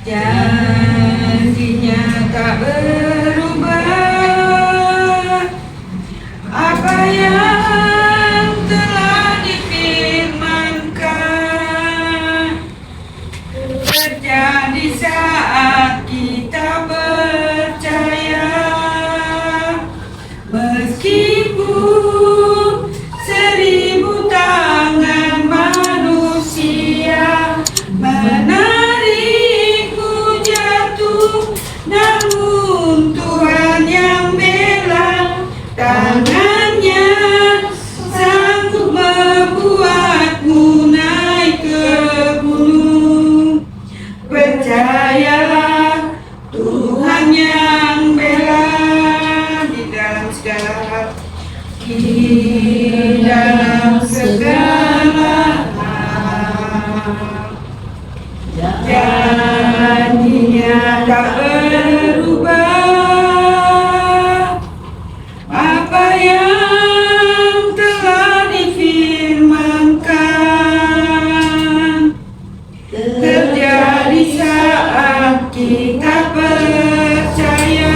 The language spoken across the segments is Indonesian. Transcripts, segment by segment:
Janjinya tak berubah, apa yang telah difirmankan terjadi saat kita percaya. Meskipun 1000 tangan manusia menarikku jatuh, namun Tuhan yang bela. Tangannya sanggup membuatmu naik ke gunung. Percayalah, Tuhan yang bela di dalam segala hal. Janjinya tak berubah, apa yang telah difirmankan terjadi saat kita percaya.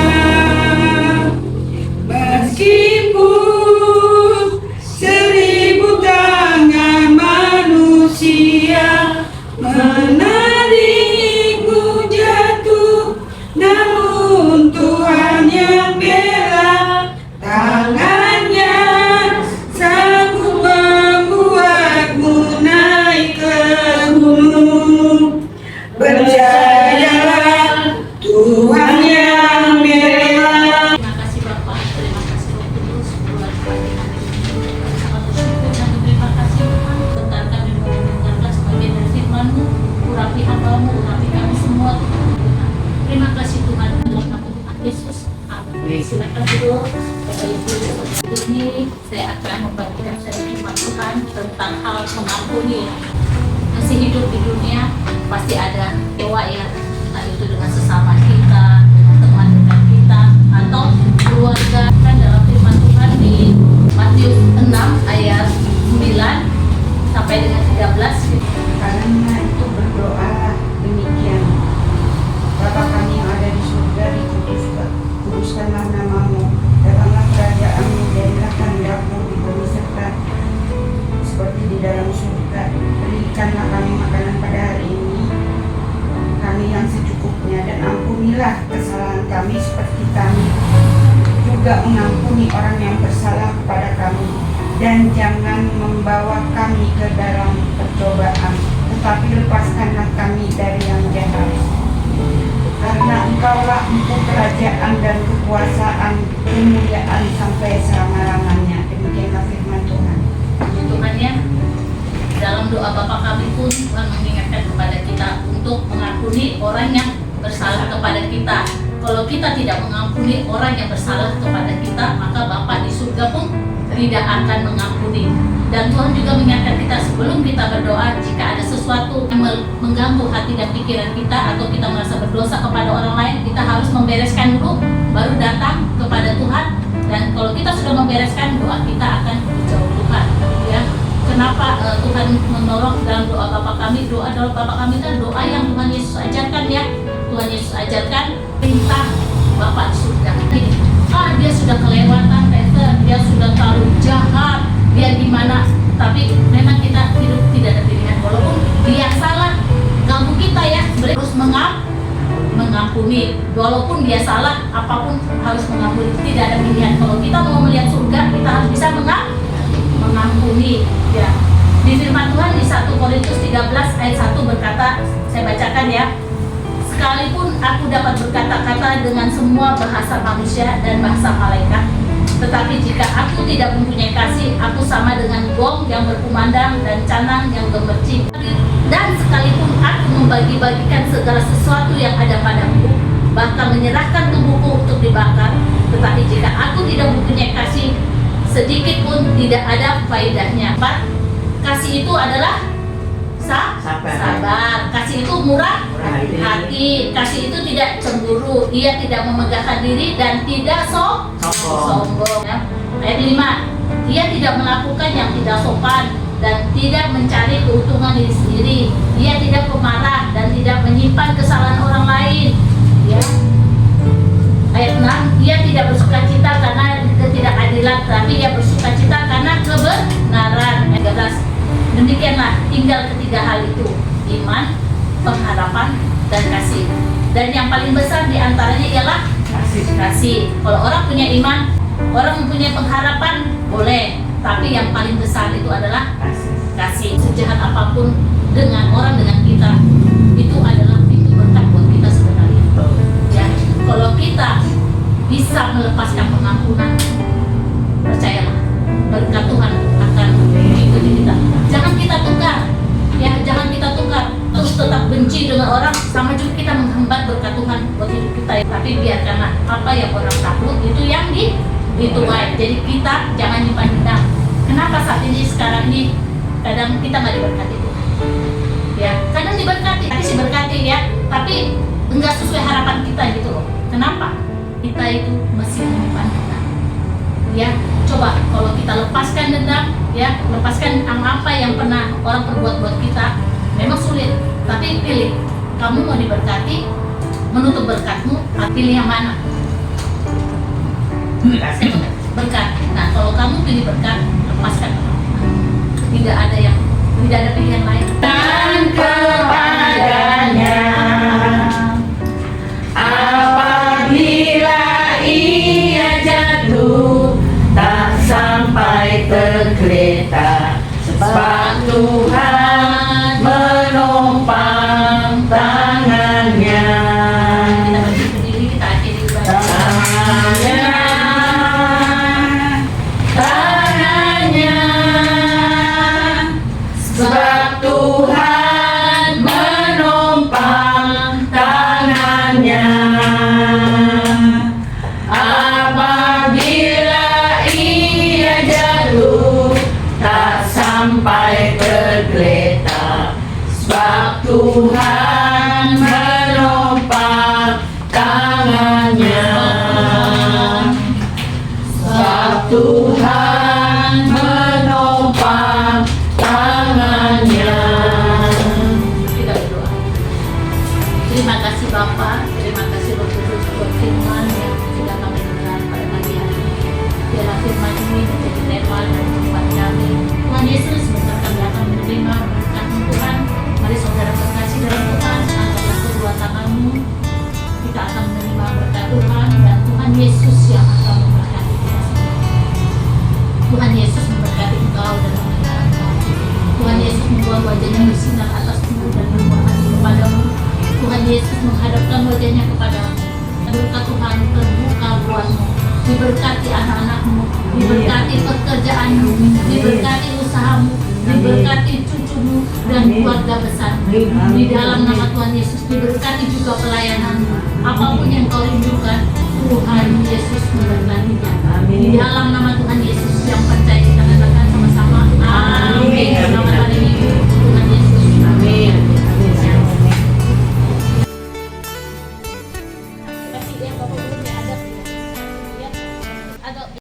Meskipun 1000 tangan manusia menarikmu jatuh, namun Tuhan yang bela. Tangannya sanggup membuatmu naik ke gunung. Percayalah, Tuhan yang bela. Terima kasih Bapak, terima kasih Roh Kudus buat pagi hari ini. Sangat bersyukur dan berterima kasih Tuhan. Bentar kami mau mendengarkan sebagian dari firman-Mu. Urapi hamba-Mu, urapi kami semua Tuhan. Terima kasih Tuhan, dalam nama Tuhan Yesus. Amin. Silakan dulu. Bapak Ibu, ini saya akan membagikan firman Tuhan tentang hal mengampuni. Masih hidup di dunia pasti ada doa ya, entah itu dengan sesama kita, dengan teman dekat kita, atau keluarga. Kan dalam firman Tuhan di Matius 6 ayat 9 sampai dengan 13. Karena itu berdoalah demikian: Bapa kami yang ada di surga, dikuduskanlah namamu, datanglah kerajaanmu, jadilah kehendakmu di bumi seperti di dalam surga. Berikanlah kami makanan pada hari ini, kami yang secukupnya, dan ampunilah kesalahan kami seperti kami juga mengampuni orang yang bersalah kepada kami. Dan jangan membawa kami ke dalam percobaan, tetapi lepaskanlah kami dari yang jahat. Karena Engkaulah empu kerajaan dan kekuasaan, kemuliaan sampai selama-lamanya. Demikianlah firman Tuhan. Puji Tuhan ya. Dalam doa Bapa kami pun Tuhan mengingatkan kepada kita untuk mengampuni orang yang bersalah kepada kita. Kalau kita tidak mengampuni orang yang bersalah kepada kita, maka Bapa di surga pun tidak akan mengampuni. Dan Tuhan juga mengingatkan kita sebelum kita berdoa, jika ada sesuatu yang mengganggu hati dan pikiran kita, atau kita merasa berdosa kepada orang lain, kita harus membereskan dulu, baru datang kepada Tuhan. Dan kalau kita sudah membereskan, doa kita akan dijawab Tuhan ya. Kenapa Tuhan menolong dalam doa Bapa kami? Doa dalam Bapa kami kan doa yang Tuhan Yesus ajarkan ya. Tuhan Yesus ajarkan perintah Bapa di surga. Dia sudah kelewatan, dia sudah terlalu jahat, dia gimana? Tapi memang kita hidup tidak ada pilihan. Walaupun dia salah, ganggu kita ya, harus mengampuni. Walaupun dia salah, apapun harus mengampuni. Tidak ada pilihan. Kalau kita mau melihat surga, kita harus bisa mengampuni. Ya. Di firman Tuhan di 1 Korintus 13 ayat 1 berkata, saya bacakan ya. Sekalipun aku dapat berkata-kata dengan semua bahasa manusia dan bahasa malaikat, tetapi jika aku tidak mempunyai kasih, aku sama dengan gong yang berkumandang dan canang yang gemercik. Dan sekalipun aku membagi-bagikan segala sesuatu yang ada padaku, bahkan menyerahkan tubuhku untuk dibakar, tetapi jika aku tidak mempunyai kasih, sedikit pun tidak ada faedahnya. Kasih itu adalah sabar. Kasih itu murah hati. Kasih itu tidak cemburu. Ia tidak memegahkan diri dan tidak sombong. Ya. Ayat 5. Ia tidak melakukan yang tidak sopan dan tidak mencari keuntungan diri sendiri. Ia tidak pemarah dan tidak menyimpan kesalahan orang demikianlah tinggal ketiga hal itu, iman, pengharapan, dan kasih. Dan yang paling besar diantaranya ialah kasih. Kalau orang punya iman, orang mempunyai pengharapan, boleh. Tapi yang paling besar itu adalah kasih. Sejahat apapun dengan orang, dengan kita, itu adalah pintu berkat buat kita sebenarnya. Ya, kalau kita bisa melepaskan pengampunan, percayalah, berkat Tuhan akan mengikuti kita. Jangan kita tukar, ya, jangan kita tukar. Terus tetap benci dengan orang, sama juga kita menghambat berkat Tuhan buat hidup kita. Tapi biarkanlah apa yang orang takut itu yang dituai. Jadi kita jangan nyimpan dendam. Kenapa saat ini sekarang ini kadang kita nggak diberkati Tuhan? Ya, kadang diberkati, kasih berkati ya, tapi enggak sesuai harapan kita gitu loh. Kenapa? Kita itu masih menyimpan dendam. Ya, coba kalau kita lepaskan dendam, ya, lepaskan apa yang pernah orang perbuat buat kita, memang sulit. Tapi pilih, kamu mau diberkati, menutup berkatmu, pilih yang mana? Berkat. Nah, kalau kamu pilih berkat, lepaskan. Tidak ada pilihan lain. Dan kepadanya apabila ia jatuh tak sampai tergeletak, sebab Tuhan menopang tangannya. Kita berdiri, kita akhiri ibadah. Tangannya, sebab Tuhan menopang tangannya. Apabila ia jatuh tak sampai tergeletak, sebab Tuhan menopang tangannya. Sebab Tuhan menopang tangannya. Kita berdoa. Terima kasih Bapa, terima kasih Roh Kudus buat firman yang sudah kami dengar pada pagi hari ini. Biarlah firman ini menjadi rema dan membuat kami. Tuhan Yesus, bentar kami akan menerima berkat Tuhan. Mari saudara terkasih dalam Tuhan, angkatlah kedua tanganmu. Kita akan menerima berkat Tuhan dan Tuhan Yesus yang akan memberkati kita semua. Tuhan Yesus memberkati engkau dan memelihara engkau. Tuhan Yesus membuat wajahnya bersinar atasmu dan berbuah hati kepadamu. Tuhan Yesus menghadapkan wajahnya kepadamu. Berkat Tuhan terbuka buatmu. Diberkati anak-anakmu, diberkati pekerjaanmu, diberkati usahamu, diberkati cucumu dan keluarga besar. Di dalam nama Tuhan Yesus diberkati juga pelayananmu. Apapun yang kau rindukan, Tuhan Yesus memberkati.